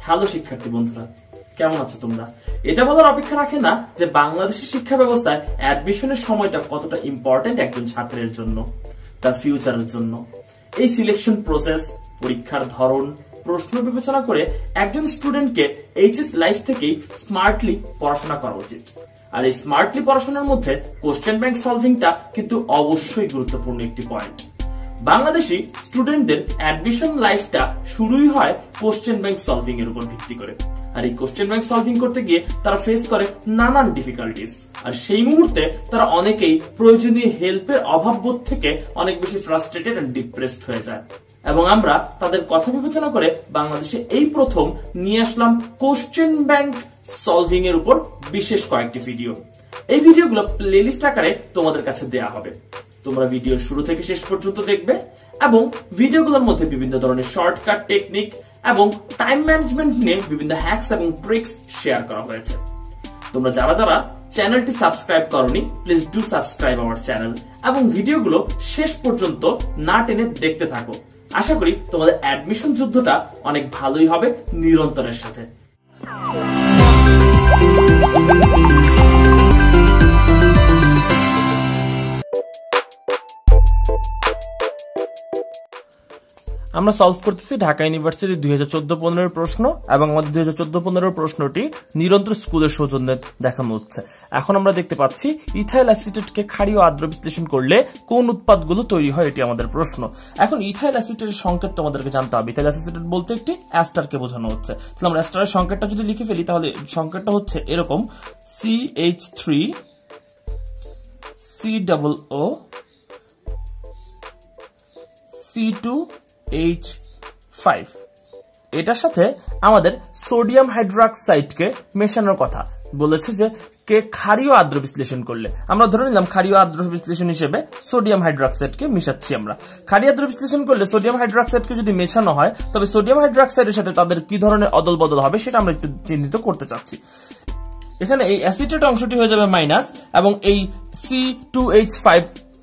Hello শিক্ষার্থী বন্ধুরা, কেমন আছো তোমরা? এটা বলার অপেক্ষা রাখে না যে বাংলাদেশের শিক্ষা ব্যবস্থায় অ্যাডমিশনের সময়টা কতটা ইম্পর্টেন্ট একজন ছাত্রের জন্য, তার ফিউচারের জন্য। এই সিলেকশন প্রসেস, পরীক্ষার ধরন, প্রশ্ন বিবেচনা করে একজন স্টুডেন্টকে এইচএস লাইফ থেকেই স্মার্টলি পড়াশোনা করা উচিত। আর এই স্মার্টলি পড়াশোনার মধ্যে কোশ্চেন ব্যাংক সলভিংটা কিন্তু অবশ্যই গুরুত্বপূর্ণ একটি পয়েন্ট। বাংলাদেশি স্টুডেন্টদের অ্যাডমিশন লাইফটা শুরুই হয় কোশ্চেন ব্যাংক সলভিং এর উপর ভিত্তি করে। আর এই কোশ্চেন ব্যাংক সলভিং করতে গিয়ে তারা ফেস করে নানান ডিফিকাল্টিস। আর সেই মুহূর্তে তারা অনেকেই প্রয়োজনীয় হেল্পের অভাববোধ থেকে অনেক বেশি ফ্রাস্ট্রেটেড এন্ড ডিপ্রেসড হয়ে যায়। এবং আমরা তাদের কথা বিবেচনা করে বাংলাদেশে এই প্রথম নিয়ে আসলাম কোশ্চেন ব্যাংক সলভিং এর উপর বিশেষ কয়েকটি ভিডিও। এই ভিডিওগুলো প্লেলিস্ট আকারে তোমাদের কাছে দেয়া হবে। তোমরা ভিডিওর শুরু থেকে শেষ পর্যন্ত দেখবে এবং ভিডিওগুলোর মধ্যে বিভিন্ন ধরনের শর্টকাট টেকনিক এবং টাইম ম্যানেজমেন্ট নিয়ে বিভিন্ন হ্যাকস এবং ট্রিক্স শেয়ার করা হয়েছে। তোমরা যারা যারা চ্যানেলটি সাবস্ক্রাইব করনি, please do subscribe our channel এবং ভিডিওগুলো শেষ পর্যন্ত না টেনে দেখতে থাকো। আশা করি তোমাদের অ্যাডমিশন যুদ্ধটা অনেক ভালোই হবে নিরন্তরের সাথে। আমরা সলভ করতেছি ঢাকা ইউনিভার্সিটি 2014-15 প্রশ্ন এবং আমাদের 2014-15 প্রশ্নটি নিরন্তর স্কুলের সৌজন্যে দেখানো হচ্ছে। এখন আমরা দেখতে পাচ্ছি ইথাইল অ্যাসিটেটকে ক্ষারীয় আর্দ্র বিশ্লেষণ করলে কোন উৎপাদগুলো তৈরি হয়, এটি আমাদের প্রশ্ন। এখন ইথাইল অ্যাসিটেটের সংকেত তোমাদেরকে জানতে হবে। ইথাইল অ্যাসিটেট বলতে একটি অ্যাস্টারকে বোঝানো হচ্ছে। তাহলে আমরা অ্যাস্টারের সংকেতটা যদি লিখে ফেলি তাহলে সংকেতটা হচ্ছে এরকম CH3 COO C2H5। এটার সাথে আমাদের সোডিয়াম হাইড্রোক্সাইডকে মেশানোর কথা বলেছে যে কে ক্ষারীয় আর্দ্র বিশ্লেষণ করলে। আমরা ধরে নিলাম ক্ষারীয় আর্দ্র বিশ্লেষণ হিসেবে সোডিয়াম হাইড্রোক্সাইডকে মিশাচ্ছি আমরা। ক্ষারীয় আর্দ্র বিশ্লেষণ করলে সোডিয়াম হাইড্রোক্সাইডকে যদি মেশানো হয় তবে সোডিয়াম হাইড্রোক্সাইডের সাথে তাদের কি ধরনের অদল বদল হবে সেটা আমরা একটু চিহ্নিত করতে চাচ্ছি। এখানে এই অ্যাসিটেট অংশটি হয়ে যাবে মাইনাস এবং এই C2H5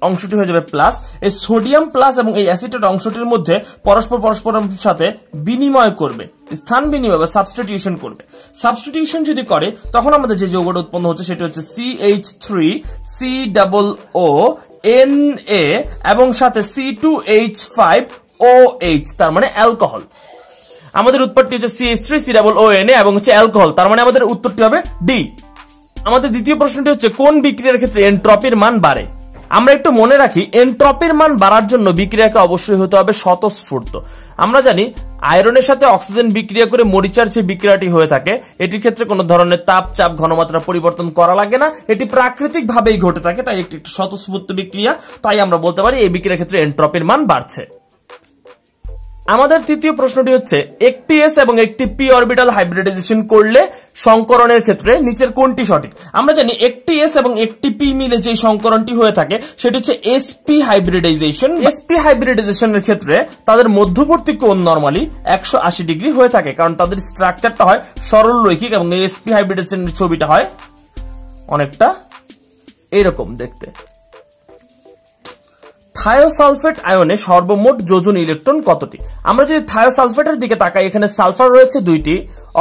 অংশটি হয়ে যাবে প্লাস। এই সোডিয়াম প্লাস এবং এই অ্যাসিটেট অংশটির মধ্যে পরস্পরের সাথে বিনিময় করবে, স্থান বিনিময় বা সাবস্টিটিউশন করবে। সাবস্টিটিউশন যদি করে তখন আমাদের যে যৌগটা উৎপন্ন হচ্ছে সেটা হচ্ছে CH3 COO Na এবং সাথে C2H5OH, তার মানে অ্যালকোহল। আমাদের উৎপত্তি হচ্ছে CH3 COO Na এবং হচ্ছে অ্যালকোহল, তার মানে আমাদের উত্তরটি হবে ডি। আমাদের দ্বিতীয় প্রশ্নটি হচ্ছে কোন বিক্রিয়ার ক্ষেত্রে এনট্রপির মান বাড়ে। আমরা একটু মনে রাখি এনট্রপির মান বাড়ার জন্য বিক্রিয়াকে অবশ্যই হতে হবে স্বতঃস্ফূর্ত। আমরা জানি আয়রনের সাথে অক্সিজেন বিক্রিয়া করে মরিচার যে বিক্রিয়াটি হয়ে থাকে এটির ক্ষেত্রে কোনো ধরনের তাপ, চাপ, ঘনমাত্রা পরিবর্তন করা লাগে না, এটি প্রাকৃতিক ভাবেই ঘটে থাকে, তাই একটি স্বতঃস্ফূর্ত বিক্রিয়া। তাই আমরা বলতে পারি এই বিক্রিয়ার ক্ষেত্রে এনট্রপির মান বাড়ছে। আমাদের তৃতীয় প্রশ্নটি হচ্ছে একটি এস এবং একটি পি অরবিটাল হাইব্রিডাইজেশন করলে সংকরণের ক্ষেত্রে নিচের কোনটি সঠিক। আমরা জানি একটি এস এবং একটি পি মিলে যে সংকরণটি হয়ে থাকে সেটি হচ্ছে এসপি হাইব্রিডাইজেশন। এসপি হাইব্রিডাইজেশনের ক্ষেত্রে তাদের মধ্যবর্তী কোণ নরমালি 180 ডিগ্রি হয়ে থাকে, কারণ তাদের স্ট্রাকচারটা হয় সরল রৈখিক এবং এসপি হাইব্রিডাইজেশনের ছবিটা হয় অনেকটা এরকম দেখতে। থায়োসালফেট আয়নে সর্বমোট যোজন ইলেকট্রন কতটি। আমরা যদি থায়োসালফেটের দিকে তাকাই, এখানে সালফার রয়েছে 2টি,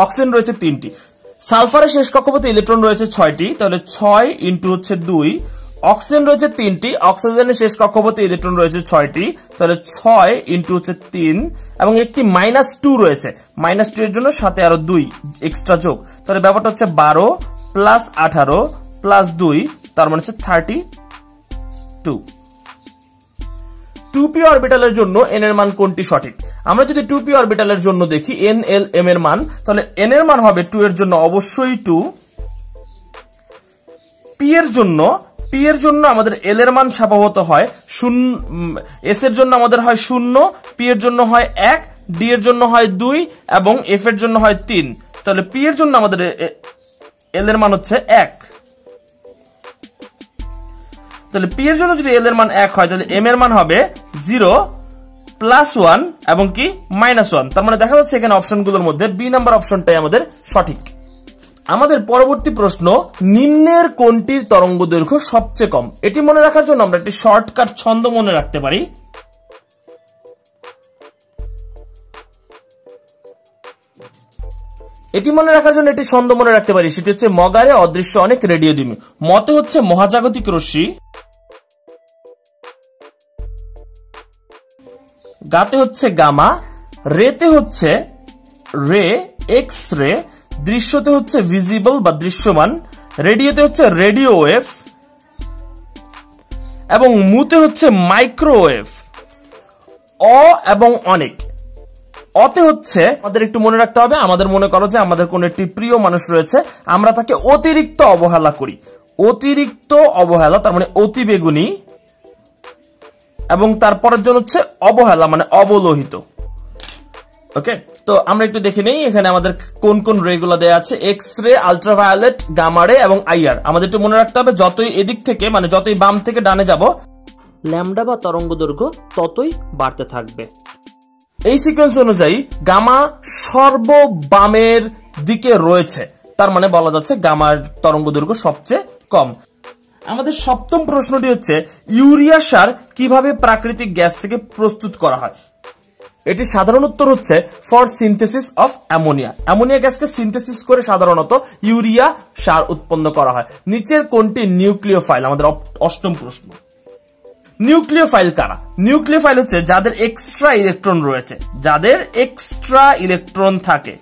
অক্সিজেন রয়েছে 3টি। সালফারের শেষ কক্ষপথে ইলেকট্রন রয়েছে 6টি, তাহলে 6 ইন্টু হচ্ছে 2। অক্সিজেন রয়েছে 3টি, অক্সিজেনের শেষ কক্ষপথে ইলেকট্রন রয়েছে 6টি, তাহলে 6 ইন্টু হচ্ছে 3 এবং একটি -2 রয়েছে। -2 এর জন্য সাথে আরো 2 এক্সট্রা যোগ, তাহলে ব্যাপারটা হচ্ছে 12 প্লাস 18 প্লাস 2, তার মানে হচ্ছে 32। 2p অরবিটালের জন্য n এর মান কোনটি সঠিক। আমরা যদি 2p অরবিটালের জন্য দেখি n l m এর মান, তাহলে n এর মান হবে 2 এর জন্য অবশ্যই 2। p এর জন্য আমাদের l এর মান স্বভাবত হয় 0, s এর জন্য আমাদের হয় 0, p এর জন্য হয় 1, d এর জন্য হয় 2 এবং f এর জন্য হয় 3। তাহলে p এর জন্য আমাদের l এর মান হচ্ছে 1। তাহলে p এর জন্য যদি l এর মান 1 হয় তাহলে m এর মান হবে 0 প্লাস 1 এবং কি -1। তার মানে দেখা যাচ্ছে এখানে অপশনগুলোর মধ্যে বি নাম্বার অপশনটাই আমাদের সঠিক। আমাদের পরবর্তী প্রশ্ন, নিম্নের কোনটির তরঙ্গ দৈর্ঘ্য সবচেয়ে কম। এটি মনে রাখার জন্য আমরা একটি শর্টকাট ছন্দ মনে রাখতে পারি। এটি মনে রাখার জন্য একটি ছন্দ মনে রাখতে পারি, সেটি হচ্ছে মগারে অদৃশ্য অনেক রেডিও দ্বীমি। মতে হচ্ছে মহাজাগতিক রশ্মি, গাতে হচ্ছে গামা, রেতে হচ্ছে রে এক্স রে, দৃশ্যতে হচ্ছে ভিজিবল বা দৃশ্যমান, রেডিওতে হচ্ছে রেডিও ওয়েভ এবং মুতে হচ্ছে মাইক্রোওয়েভ। অ এবং অনেক। অতে হচ্ছে আমাদের একটু মনে রাখতে হবে, আমাদের মনে করো যে আমাদের কোন একটি প্রিয় মানুষ রয়েছে, আমরা তাকে অতিরিক্ত অবহেলা করি। অতিরিক্ত অবহেলা তার মানে অতি বেগুনি, এবং তারপরের জন্য হচ্ছে অবহেলা মানে অবলোহিত। ওকে, তো আমরা একটু দেখে নেই এখানে আমাদের কোন কোন রে গুলো দেওয়া আছে, এক্স রে, আলট্রাভায়োলেট, গামা রে এবং আইআর। আমাদের একটু মনে রাখতে হবে যতই এদিক থেকে মানে যতই বাম থেকে ডানে যাব, ল্যামডা বা তরঙ্গ দৈর্ঘ্য ততই বাড়তে থাকবে। এই সিকোয়েন্স অনুযায়ী গামা সর্ববামের দিকে রয়েছে, তার মানে বলা যাচ্ছে গামার তরঙ্গ দৈর্ঘ্য সবচেয়ে কম। আমাদের সপ্তম প্রশ্নটি হচ্ছে ইউরিয়া সার কিভাবে প্রাকৃতিক গ্যাস থেকে প্রস্তুত করা হয়। এটি সাধারণ উত্তর হচ্ছে for synthesis of ammonia. Ammonia গ্যাসকে সিনথেসিস করে সাধারণত ইউরিয়া সার উৎপন্ন করা হয়। নিচের কোনটি নিউক্লিওফাইল? আমাদের অষ্টম প্রশ্ন। নিউক্লিওফাইল কারা? নিউক্লিওফাইল হচ্ছে যাদের এক্সট্রা ইলেকট্রন রয়েছে, যাদের এক্সট্রা ইলেকট্রন থাকে।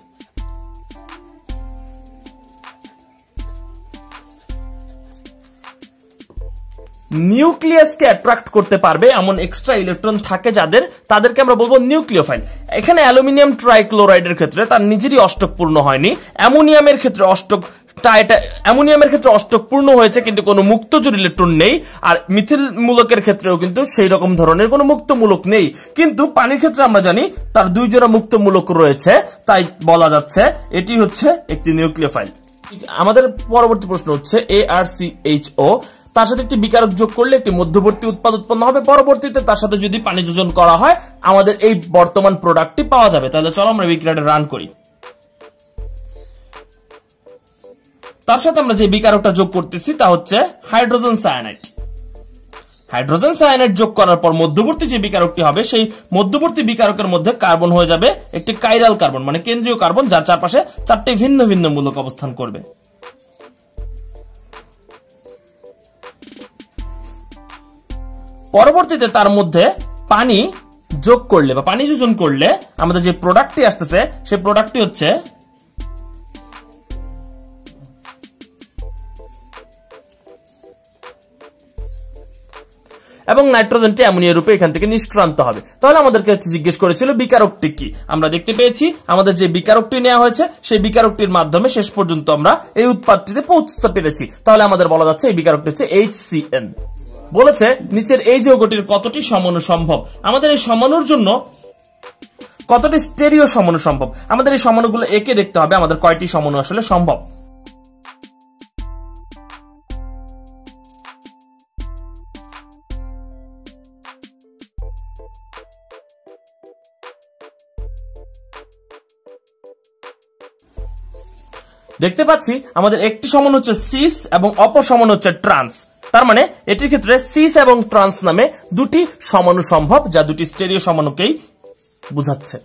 নিউক্লিয়াসকে অ্যাট্রাক্ট করতে পারবে এমন এক্সট্রা ইলেকট্রন থাকে যাদের, তাদেরকে আমরা বলবো নিউক্লিওফাইল। এখানে অ্যালুমিনিয়াম ট্রাইক্লোরাইডের ক্ষেত্রে তার নিজেরই অষ্টক পূর্ণ হয়নি, অ্যামোনিয়ামের ক্ষেত্রে অষ্টক পূর্ণ হয়েছে কিন্তু কোনো মুক্তজোড় ইলেকট্রন নেই। আর মিথিল মূলকের ক্ষেত্রেও কিন্তু সেই রকম ধরনের কোনো মুক্ত মূলক নেই, কিন্তু পানির ক্ষেত্রে আমরা জানি তার 2 জোড়া মুক্ত মূলক রয়েছে, তাই বলা যাচ্ছে এটি হচ্ছে একটি নিউক্লিওফাইল। আমাদের পরবর্তী প্রশ্ন হচ্ছে ArCHO, তার সাথে একটি বিকারক যোগ করলে একটি মধ্যবর্তী উৎপাদ উৎপন্ন হবে, পরবর্তীতে তার সাথে যদি পানি যোজন করা হয় আমাদের এই বর্তমান প্রোডাক্টটি পাওয়া যাবে। তাহলে চলো আমরা বিক্রিয়াটা রান করি। তার সাথে আমরা যে বিকারকটা যোগ করতেছি তা হচ্ছে হাইড্রোজেন সায়ানাইড। হাইড্রোজেন সায়ানাইড যোগ করার পর মধ্যবর্তী যে বিকারকটি হবে সেই মধ্যবর্তী বিকারকের মধ্যে কার্বন হয়ে যাবে একটি কাইরাল কার্বন মানে কেন্দ্রীয় কার্বন, যার চারপাশে 4টি ভিন্ন ভিন্ন মূলক অবস্থান করবে। পরবর্তীতে তার মধ্যে পানি যোগ করলে বা পানি যোজন করলে আমাদের যে প্রোডাক্টটি আসতেছে সেই প্রোডাক্টটি হচ্ছে এবং নাইট্রোজেনটি অ্যামোনিয়া রূপে এখান থেকে নিষ্ক্রান্ত হবে। তাহলে আমাদেরকে জিজ্ঞেস করেছিল বিকারকটি কি। আমরা দেখতে পেয়েছি আমাদের যে বিকারকটি নেওয়া হয়েছে সেই বিকারকটির মাধ্যমে শেষ পর্যন্ত আমরা এই উৎপাদটিতে পৌঁছতে পেরেছি। তাহলে আমাদের বলা যাচ্ছে এই বিকারকটি হচ্ছে HCN। বলেছে নিচের এই যৌগটির কতটি সমাণু সম্ভব। আমাদের এই সমাণুর জন্য কতটি স্টেরিও সমাণু সম্ভব, আমাদের এই সমাণুগুলো একে দেখতে হবে আমাদের কয়টি সমাণু আসলে সম্ভব। দেখতে পাচ্ছি আমাদের একটি সমান হচ্ছে সিস এবং অপর সমান হচ্ছে ট্রান্স। তার মানে এটির ক্ষেত্রে সিস এবং ট্রান্স নামে দুটি সমাণু সম্ভব, যা দুটি স্টেরিও সমাণুকেই বোঝাচ্ছে।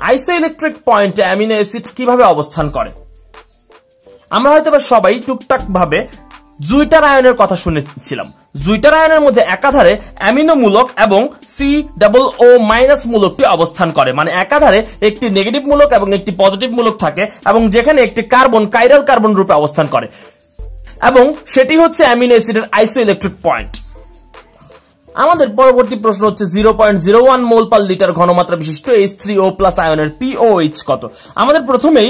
আইসোইলেকট্রিক পয়েন্টে অ্যামিনো অ্যাসিড কিভাবে অবস্থান করে? আমরা হয়তো সবাই টুকটাক ভাবে জুইটার আয়নের কথা শুনেছিলাম। জুইটার আয়নের মধ্যে একাধারে অ্যামিনো মূলক এবং COO- মূলকটি অবস্থান করে, মানে একাধারে একটি নেগেটিভ মূলক এবং একটি পজিটিভ মূলক থাকে এবং যেখানে একটি কার্বন কাইরাল কার্বন রূপে অবস্থান করে এবং সেটি হচ্ছে অ্যামিনো অ্যাসিডের আইসোইলেকট্রিক পয়েন্ট। আমাদের পরবর্তী প্রশ্ন হচ্ছে 0.01 মোল পার লিটার ঘনমাত্রা বিশিষ্ট H3O+ আয়নের pOH কত? আমাদের প্রথমেই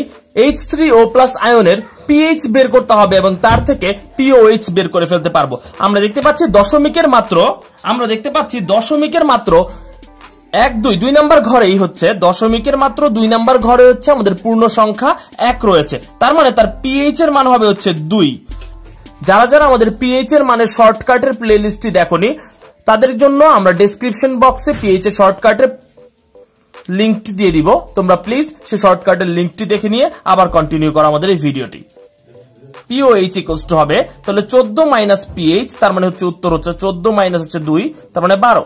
H3O+ আয়নের pH বের করতে হবে এবং তার থেকে pOH বের করে ফেলতে পারবো। আমরা দেখতে পাচ্ছি দশমিকের মাত্র 2 নাম্বার ঘরেই হচ্ছে দশমিকের মাত্র 2 নাম্বার ঘরে হচ্ছে আমাদের পূর্ণ সংখ্যা 1 রয়েছে, তার মানে তার pH এর মান হবে হচ্ছে 2। যারা যারা আমাদের pH এর মানের শর্টকাটের প্লেলিস্টটি দেখোনি তাদের জন্য আমরা ডেসক্রিপশন বক্সে pH এর শর্টকাটের লিংকটি দিয়ে দিব, তোমরা প্লিজ সেই শর্টকাটের লিংকটি দেখে নিয়ে আবার কন্টিনিউ করো আমাদের এই ভিডিওটি। pOH ইকুয়ালস টু হবে তাহলে 14 - pH, তার মানে হচ্ছে উত্তর হচ্ছে 14 - হচ্ছে 2, তার মানে 12।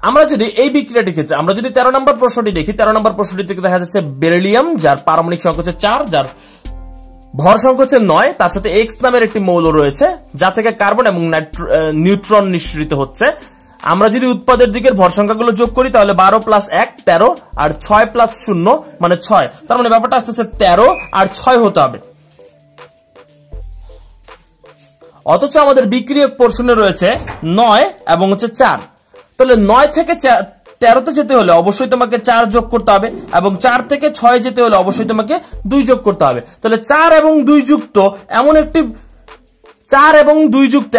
আমরা যদি এই বিক্রিয়াটির ক্ষেত্রে আমরা যদি 13 নম্বর প্রশ্নটি দেখি, 13 নম্বর প্রশ্নটি থেকে দেখা যাচ্ছে বেরিলিয়াম যার পারমাণবিক সংখ্যা হচ্ছে 4, যার ভর সংখ্যা হচ্ছে 9, তার সাথে X নামের একটি মৌল রয়েছে যা থেকে কার্বন এবং নিউট্রন নিঃসৃত হচ্ছে। আমরা যদি উৎপাদের দিকের ভর সংখ্যাগুলো যোগ করি তাহলে 12 + 1 13 আর 6 + 0 মানে 6, তার মানে ব্যাপারটা আসতেছে 13 আর 6 হতে হবে। অথচ আমাদের বিক্রিয়ক পোর্শনে রয়েছে 9 এবং হচ্ছে 4, তাহলে 9 থেকে 13 তে যেতে হলে অবশ্যই তোমাকে 4 যোগ করতে হবে এবং 4 থেকে 6 যেতে হলে অবশ্যই তোমাকে 2 যোগ করতে হবে। তাহলে 4 এবং 2 যুক্ত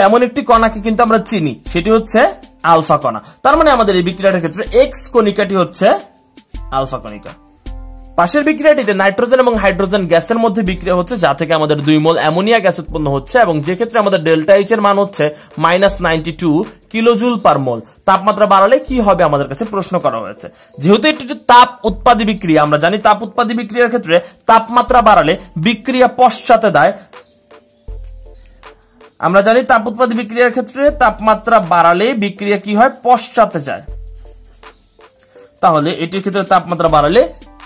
এমন একটি কণাকে কিন্তু আমরা চিনি, সেটি হচ্ছে আলফা কণা। তার মানে আমাদের এই বিক্রিয়াটার ক্ষেত্রে এক্স কণিকাটি হচ্ছে আলফা কণিকা। পাশের বিক্রিয়াটিতে নাইট্রোজেন এবং হাইড্রোজেন গ্যাসের মধ্যে বিক্রিয়া হচ্ছে যা থেকে আমাদের 2 মোল অ্যামোনিয়া গ্যাস উৎপন্ন হচ্ছে এবং যে ক্ষেত্রে আমাদের ডেল্টা এইচ এর মান হচ্ছে -92 কিলোজুল পার মোল। তাপমাত্রা বাড়ালে কি হবে আমাদের কাছে প্রশ্ন করা হয়েছে। যেহেতু এটি তাপ উৎপাদী বিক্রিয়া, আমরা জানি তাপ উৎপাদী বিক্রিয়ার ক্ষেত্রে তাপমাত্রা বাড়ালে বিক্রিয়া পশ্চাতে যায়। আমরা জানি তাপ উৎপাদী বিক্রিয়ার ক্ষেত্রে তাপমাত্রা বাড়ালে বিক্রিয়া কি হয়, পশ্চাতে যায়। তাহলে এটির ক্ষেত্রে তাপমাত্রা বাড়ালে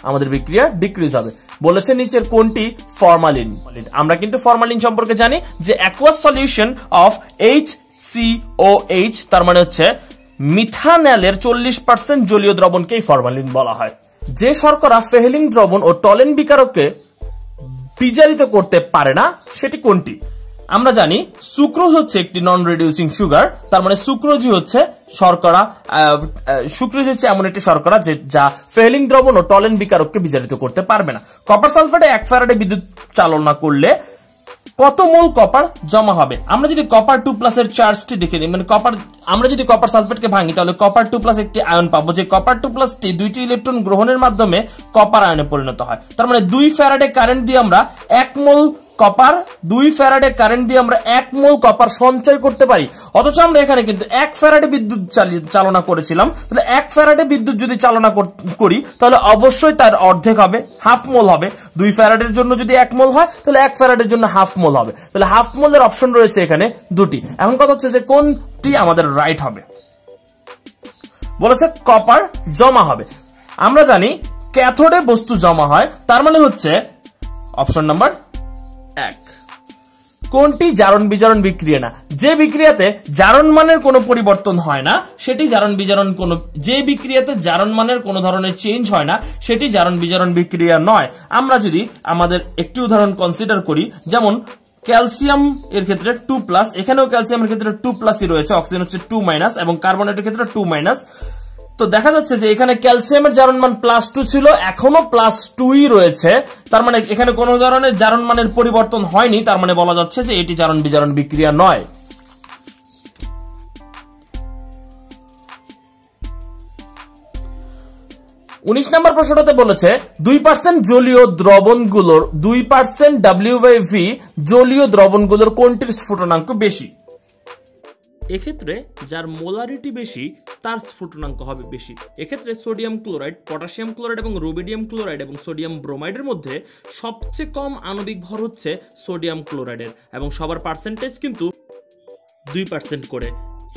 আমাদের বিক্রিয়া ডিক্রিজ হবে। বলেছে নিচের কোনটি ফরমালিন। আমরা কিন্তু ফরমালিন সম্পর্কে জানি যে অ্যাকুয়াস সলিউশন অফ HCOH, তার মানে হচ্ছে মিথানলের 40% জলীয় দ্রবণকেই ফরমালিন বলা হয়। যে শর্করা ফেহলিং দ্রবণ ও টলেন বিকারককে বিজারিত করতে পারে না সেটি কোনটি? আমরা জানি সুক্রোজ হচ্ছে একটি নন রিডিউসিং সুগার, তার মানে সুক্রোজই হচ্ছে শর্করা। সুক্রোজ হচ্ছে এমন একটি শর্করা যা ফেহলিং দ্রবণ ও টলেন বিকারককে বিজারিত করতে পারবে না। কপার সালফেটে 1 ফ্যারাডে বিদ্যুৎ চালনা করলে কত মোল কপার জমা হবে? আমরা যদি কপার 2+ এর চার্জটি দেখে নিই, মানে আমরা যদি কপার সালফেটকে ভাঙি তাহলে কপার 2+ একটি আয়ন পাবো, যে কপার 2+ টি 2টি ইলেকট্রন গ্রহণের মাধ্যমে কপার আয়নে পরিণত হয়। তার মানে 2 ফ্যারাডে কারেন্ট দিয়ে আমরা 1 মোল কপার 2 ফ্যারাডে কারেন্ট দিয়ে আমরা 1 মোল কপার সঞ্চয় করতে পারি। অথচ আমরা এখানে কিন্তু 1 ফ্যারাডে বিদ্যুৎ চালনা করেছিলাম। তাহলে 1 ফ্যারাডে বিদ্যুৎ যদি চালনা করি তাহলে অবশ্যই তার অর্ধেক হবে, হাফ মোল হবে। 2 ফ্যারাডের জন্য যদি 1 মোল হয় তাহলে 1 ফ্যারাডের জন্য হাফ মোল হবে। তাহলে হাফ মোলের অপশন রয়েছে এখানে দুটি। এখন কথা হচ্ছে যে কোনটি আমাদের রাইট হবে। বলেছে কপার জমা হবে। আমরা জানি ক্যাথোডে বস্তু জমা হয়, তার মানে হচ্ছে অপশন নাম্বার 1। কোনটি জারণ বিজারণ বিক্রিয়া না? যে বিক্রিয়াতে জারণ মানের কোনো পরিবর্তন হয় না সেটি জারণ বিজারণ যে বিক্রিয়াতে জারণ মানের কোনো ধরনের চেঞ্জ হয় না সেটি জারণ বিজারণ বিক্রিয়া নয়। আমরা যদি আমাদের একটি উদাহরণ কনসিডার করি, যেমন ক্যালসিয়াম এর ক্ষেত্রে 2+, এখানেও ক্যালসিয়ামের ক্ষেত্রে 2+ই রয়েছে, অক্সিজেন হচ্ছে 2- এবং কার্বনেটের ক্ষেত্রে 2-। তো দেখা যাচ্ছে যে এখানে ক্যালসিয়ামের জারণ মান +2 ছিল, এখনো +2ই রয়েছে। তার মানে এখানে কোনো ধরনের জারণ মানের পরিবর্তন হয়নি, তার মানে বলা যাচ্ছে যে এটি জারণ বিজারণ বিক্রিয়া নয়। 19 নম্বর প্রশ্নটাতে বলেছে 2% জলীয় দ্রবণগুলোর 2% W/V জলীয় দ্রবণগুলোর কোনটির স্ফুটনাঙ্ক বেশি? এক্ষেত্রে যার মোলারিটি বেশি তার স্ফুটনাঙ্ক হবে বেশি। এক্ষেত্রে সোডিয়াম ক্লোরাইড, পটাশিয়াম ক্লোরাইড এবং রুবিডিয়াম ক্লোরাইড এবং সোডিয়াম ব্রোমাইডের মধ্যে সবচেয়ে কম আণবিক ভর হচ্ছে সোডিয়াম ক্লোরাইডের এবং সবার পার্সেন্টেজ কিন্তু 2% করে।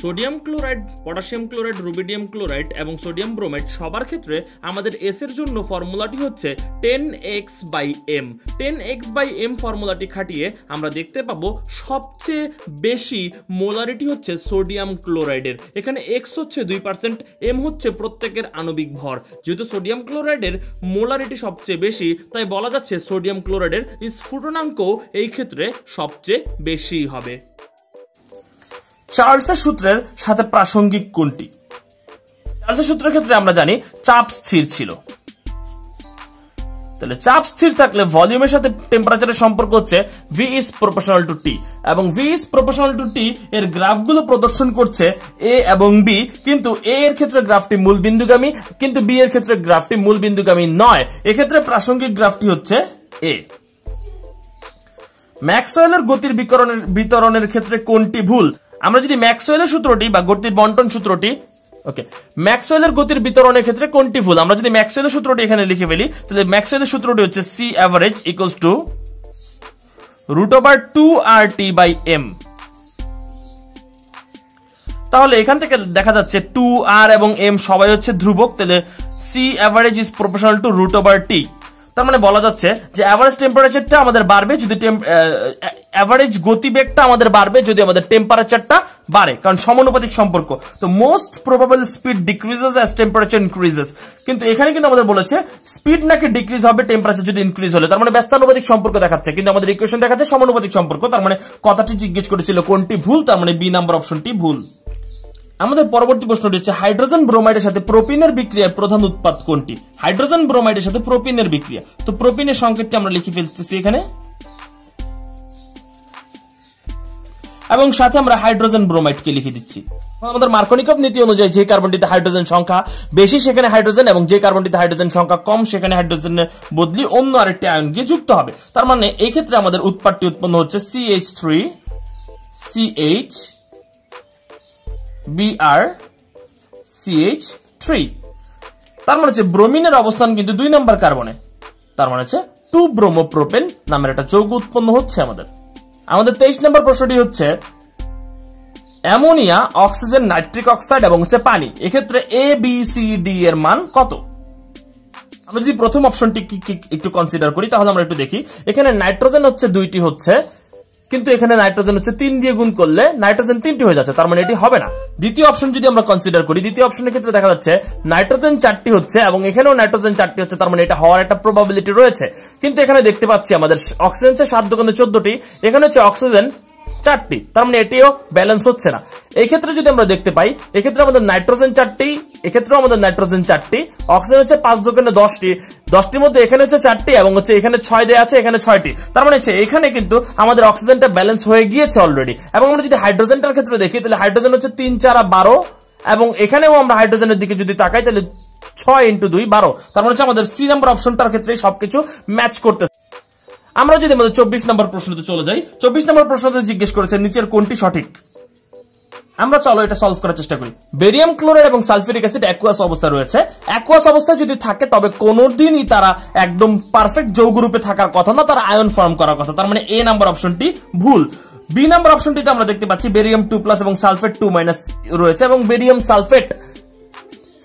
Sodium chloride, potassium chloride, rubidium chloride এবং সোডিয়াম ব্রোমাইড সবার ক্ষেত্রে আমাদের এস এর জন্য ফর্মুলাটি হচ্ছে 10x/m। 10x/m ফর্মুলাটি খাটিয়ে আমরা দেখতে পাবো সবচেয়ে বেশি মোলারিটি হচ্ছে সোডিয়াম ক্লোরাইডের। এখানে x হচ্ছে 2%, m হচ্ছে প্রত্যেকের আণবিক ভর। যেহেতু সোডিয়াম ক্লোরাইডের মোলারিটি সবচেয়ে বেশি তাই বলা যাচ্ছে সোডিয়াম ক্লোরাইডের স্ফুটনাঙ্ক এই ক্ষেত্রে সবচেয়ে বেশি হবে। চার্লসের সূত্রের সাথে প্রাসঙ্গিক কোনটি? চার্লসের সূত্রের ক্ষেত্রে আমরা জানি চাপ স্থির ছিল। তাহলে চাপ স্থির থাকলে ভলিউমের সাথে টেম্পারেচারের সম্পর্ক হচ্ছে V is proportional to T এবং V is proportional to T এর গ্রাফগুলো প্রদর্শন করছে A এবং B, কিন্তু A এর ক্ষেত্রে গ্রাফটি মূল বিন্দুগামী কিন্তু B এর ক্ষেত্রে গ্রাফটি মূল বিন্দুগামী নয়। এক্ষেত্রে প্রাসঙ্গিক গ্রাফটি হচ্ছে A। ম্যাক্সওয়েলের গতির বিতরণের ক্ষেত্রে কোনটি ভুল? আমরা যদি ম্যাক্সওয়েলের সূত্রটি বা গতির বন্টন সূত্রটি ম্যাক্সওয়েলের গতির বিতরণের ক্ষেত্রে কোনটি ভুল? আমরা যদি ম্যাক্সওয়েলের সূত্রটি এখানে লিখে ফেলি তাহলে ম্যাক্সওয়েলের সূত্রটি হচ্ছে C average equals to √2RT/m। তাহলে এখান থেকে দেখা যাচ্ছে 2R এবং M সবাই হচ্ছে ধ্রুবক, তাহলে C average is proportional to √/T। তার মানে বলা যাচ্ছে যে অ্যাভারেজ টেম্পারেচারটা আমাদের বাড়বে যদি অ্যাভারেজ গতিবেগটা আমাদের বাড়বে যদি আমাদের টেম্পারেচারটা বাড়ে, কারণ সমানুপাতিক সম্পর্ক। তো most probable speed decreases as temperature increases, কিন্তু এখানে কিন্তু আমাদের বলেছে স্পিড নাকি ডিক্রিজ হবে টেম্পারেচার যদি ইনক্রিজ হলে, তার মানে ব্যস্তানুপাতিক সম্পর্ক দেখাচ্ছে, কিন্তু আমাদের ইকুয়েশন দেখাচ্ছে সমানুপাতিক সম্পর্ক। তার মানে কথাটি জিজ্ঞেস করেছিল কোনটি ভুল, তার মানে বি নাম্বার অপশনটি ভুল। আমাদের পরবর্তী প্রশ্নটি হচ্ছে হাইড্রোজেন ব্রোমাইডের সাথে প্রোপিনের বিক্রিয়ার প্রধান উৎপাদ কোনটি? হাইড্রোজেন ব্রোমাইডের সাথে প্রোপিনের বিক্রিয়া, তো প্রোপিনের সংকেতটি আমরা লিখে ফেলতেছি এখানে, এবং সাথে আমরা হাইড্রোজেন ব্রোমাইডকে লিখে দিচ্ছি। আমাদের মার্কনিকভ নীতি অনুযায়ী যে কার্বনটিতে হাইড্রোজেন সংখ্যা বেশি সেখানে হাইড্রোজেন, এবং যে কার্বনটিতে হাইড্রোজেন সংখ্যা কম সেখানে হাইড্রোজেনের বদলি অন্য আরেকটি আয়ন গিয়ে যুক্ত হবে। তার মানে এই ক্ষেত্রে আমাদের উৎপাদটি উৎপন্ন হচ্ছে CH3 CH Br CH3। তার মানে হচ্ছে ব্রোমিনের অবস্থান কিন্তু 2 নম্বর কার্বনে, তার মানে হচ্ছে 2-ব্রোমোপ্রোপেন নামের একটা যৌগ উৎপন্ন হচ্ছে আমাদের। 23 নম্বর প্রশ্নটি হচ্ছে অ্যামোনিয়া, অক্সিজেন, নাইট্রিক অক্সাইড এবং হচ্ছে পানি, এক্ষেত্রে ABCD এর মান কত? আমরা যদি প্রথম অপশনটি একটু কনসিডার করি তাহলে আমরা একটু দেখি, এখানে নাইট্রোজেন হচ্ছে 2টি হচ্ছে, কিন্তু এখানে নাইট্রোজেন হচ্ছে 3 দিয়ে গুণ করলে নাইট্রোজেন 3টি হয়ে যাচ্ছে, তার মানে এটি হবে না। দ্বিতীয় অপশন যদি আমরা কনসিডার করি, দ্বিতীয় অপশনের ক্ষেত্রে দেখা যাচ্ছে নাইট্রোজেন 4টি হচ্ছে এবং এখানেও নাইট্রোজেন 4টি হচ্ছে, তার মানে এটা হওয়ার একটা প্রবাবিলিটি রয়েছে। কিন্তু এখানে দেখতে পাচ্ছি আমাদের অক্সিজেন হচ্ছে 7 × 14টি, এখানে হচ্ছে অক্সিজেন 4টি, তার মানে এটিও ব্যালেন্স হচ্ছে না। এই ক্ষেত্রে যদি আমরা দেখতে পাই, এক্ষেত্রে আমাদের নাইট্রোজেন 4টি, এক্ষেত্রেও আমাদের নাইট্রোজেন 4টি, অক্সিজেন হচ্ছে 5 × 10টি, 10টির মধ্যে এখানে হচ্ছে 4টি এবং হচ্ছে এখানে 6 দেয়া আছে, এখানে 6টি, তার মানে হচ্ছে এখানে কিন্তু আমাদের অক্সিজেনটা ব্যালেন্স হয়ে গিয়েছে অলরেডি। এবং আমরা যদি হাইড্রোজেনটার ক্ষেত্রে দেখি তাহলে হাইড্রোজেন হচ্ছে 3 × 4 = 12, এবং এখানেও আমরা হাইড্রোজেনের দিকে যদি তাকাই তাহলে 6 × 2 = 12, তার মানে হচ্ছে আমাদের সি নাম্বার অপশনটার ক্ষেত্রে সবকিছু ম্যাচ করতেছে। আমরা যদি আমাদের 24 নম্বর প্রশ্নতে চলে যাই, 24 নম্বর প্রশ্নতে জিজ্ঞেস করেছে নিচের কোনটি সঠিক। আমরা চলো এটা সলভ করার চেষ্টা করি। বেরিয়াম ক্লোরাইড এবং সালফিউরিক অ্যাসিড অ্যাকুয়াস অবস্থায় রয়েছে, অ্যাকুয়াস অবস্থায় যদি থাকে তবে কোনোদিনই তারা একদম পারফেক্ট যৌগ রূপে থাকার কথা না, তারা আয়ন ফর্ম করার কথা, তার মানে এ নাম্বার অপশনটি ভুল। বি নাম্বার অপশনটিতে আমরা দেখতে পাচ্ছি বেরিয়াম 2+ এবং সালফেট 2- রয়েছে, এবং barium sulphate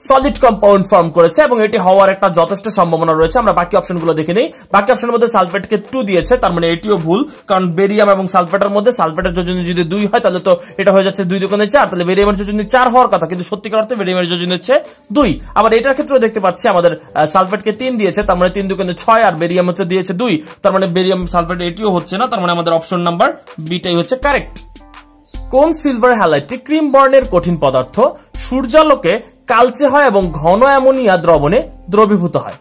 solid compound form করেছে এবং এটি হওয়ার একটা যথেষ্ট সম্ভাবনা রয়েছে। আমরা বাকি অপশনগুলো দেখে নেই, বাকি অপশনের মধ্যে সালফেটকে 2 দিয়েছে, তার মানে এটিও ভুল, কারণ বেরিয়াম এবং সালফেটের মধ্যে সালফেটের যোজনী যদি 2 হয় তাহলে তো এটা হয়ে যাচ্ছে 2 × 2 = 4, তাহলে বেরিয়ামের যোজনী 4 হওয়ার কথা, কিন্তু সত্যিকার অর্থে বেরিয়ামের যোজনী হচ্ছে 2। আবার এটার ক্ষেত্রেও দেখতে পাচ্ছি আমাদের সালফেটকে 3 দিয়েছে, তার মানে 3 × 2 = 6, আর বেরিয়াম হচ্ছে দিয়েছে 2, তার মানে বেরিয়াম সালফেট এটিও হচ্ছে না, তার মানে আমাদের অপশন নাম্বার বিটাই হচ্ছে কারেক্ট। কোন সিলভার হ্যালাইডটি ক্রিম বর্ণের কঠিন পদার্থ, সূর্যালোকে কালচে হয় এবং ঘন অ্যামোনিয়া দ্রবণে দ্রবীভূত হয়?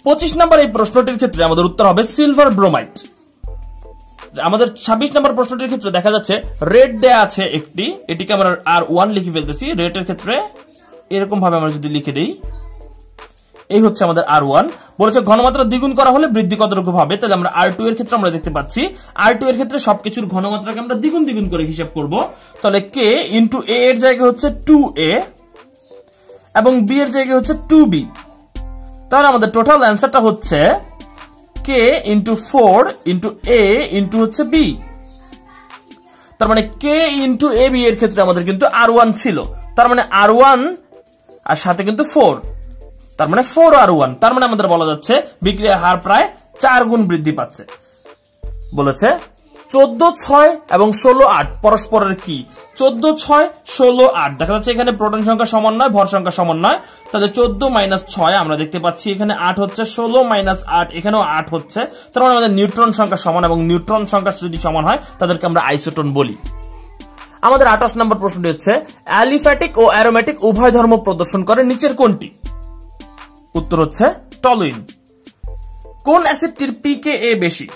25 নম্বর এই প্রশ্নটির ক্ষেত্রে আমাদের উত্তর হবে সিলভার ব্রোমাইড। আমাদের 26 নম্বর প্রশ্নটির ক্ষেত্রে দেখা যাচ্ছে রেড দেয়া আছে একটি, এটিকে আমরা R1 লিখে ফেলতেছি। রেডের ক্ষেত্রে এরকম ভাবে আমরা যদি লিখে দেই, এই হচ্ছে আমাদের R1, বলেছে ঘনমাত্রা দ্বিগুণ করা হলে বৃদ্ধি কতটুকু হবে, তাহলে আমরা R2 এর ক্ষেত্রে আমরা দেখতে পাচ্ছি R2 এর ক্ষেত্রে সবকিছুর ঘনমাত্রাকে আমরা দ্বিগুণ করে হিসাব করব, তাহলে K × A এর জায়গায় হচ্ছে 2A এবং B এর জায়গায় হচ্ছে 2B, তাহলে আমাদের টোটাল অ্যান্সারটা হচ্ছে K × 4 × A × হচ্ছে B, তার মানে K × AB এর ক্ষেত্রে আমাদের কিন্তু R1 ছিল, তার মানে R1 আর সাথে কিন্তু 4, তার মানে 4R1, তার মানে আমাদের বলা যাচ্ছে বিক্রিয়ার হার প্রায় 4 গুণ বৃদ্ধি পাচ্ছে। বলেছে 14, 6 এবং 16, 8 পরস্পরের কি? 14, 6, 16, 8 দেখা যাচ্ছে এখানে প্রোটন সংখ্যা সমান নয়, ভর সংখ্যা সমান নয়, তাহলে 14 - 6 আমরা দেখতে পাচ্ছি এখানে 8 হচ্ছে, 16 - 8 এখানেও 8 হচ্ছে, তার মানে আমাদের নিউট্রন সংখ্যা সমান, এবং নিউট্রন সংখ্যা যদি সমান হয় তাদেরকে আমরা আইসোটোন বলি। আমাদের 28 নম্বর প্রশ্নটি হচ্ছে অ্যালিফ্যাটিক ও অ্যারোমেটিক উভয় ধর্ম প্রদর্শন করে নিচের কোনটি? উত্তর হচ্ছে টলুইন। কোন অ্যাসিডটির pKa বেশি?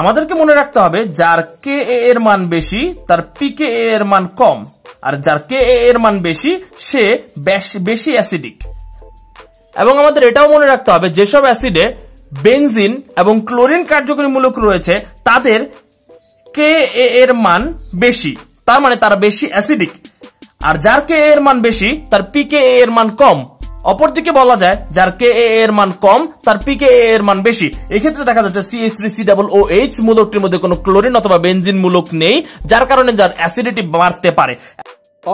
আমাদেরকে মনে রাখতে হবে যার Ka এর মান বেশি তার pKa এর মান কম, আর যার Ka এর মান বেশি সে বেশি অ্যাসিডিক। এবং আমাদের এটাও মনে রাখতে হবে যেসব অ্যাসিডে বেনজিন এবং ক্লোরিন কার্যকরী মূলক রয়েছে তাদের Ka এর মান বেশি, তার মানে তারা বেশি অ্যাসিডিক, আর যার Ka এর মান বেশি তার pKa এর মান কম। অপরদিকে বলা যায় যার Ka এর মান কম তার pKa এর মান বেশি। এক্ষেত্রে দেখা যাচ্ছে CH3COOH মূলকটির মধ্যে কোনো ক্লোরিন অথবা বেনজিন মূলক নেই, যার কারণে যার অ্যাসিডিটি বাড়তে পারে।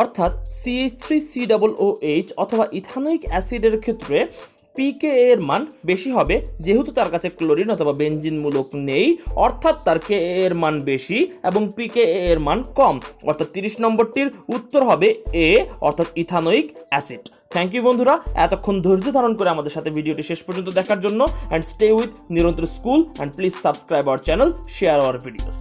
অর্থাৎ CH3COOH অথবা ইথানোয়িক অ্যাসিডের ক্ষেত্রে pKa এর মান বেশি হবে, যেহেতু তার কাছে ক্লোরিন অথবা বেনজিন মূলক নেই, অর্থাৎ তার Ka এর মান বেশি এবং pKa এর মান কম, অর্থাৎ 30 নম্বরটির উত্তর হবে A অর্থাৎ ইথানোয়িক অ্যাসিড। থ্যাংক ইউ বন্ধুরা, এতক্ষণ ধৈর্য ধারণ করে আমাদের সাথে ভিডিওটি শেষ পর্যন্ত দেখার জন্য। অ্যান্ড স্টে উইথ নিরন্তর school and please subscribe our channel, share our videos.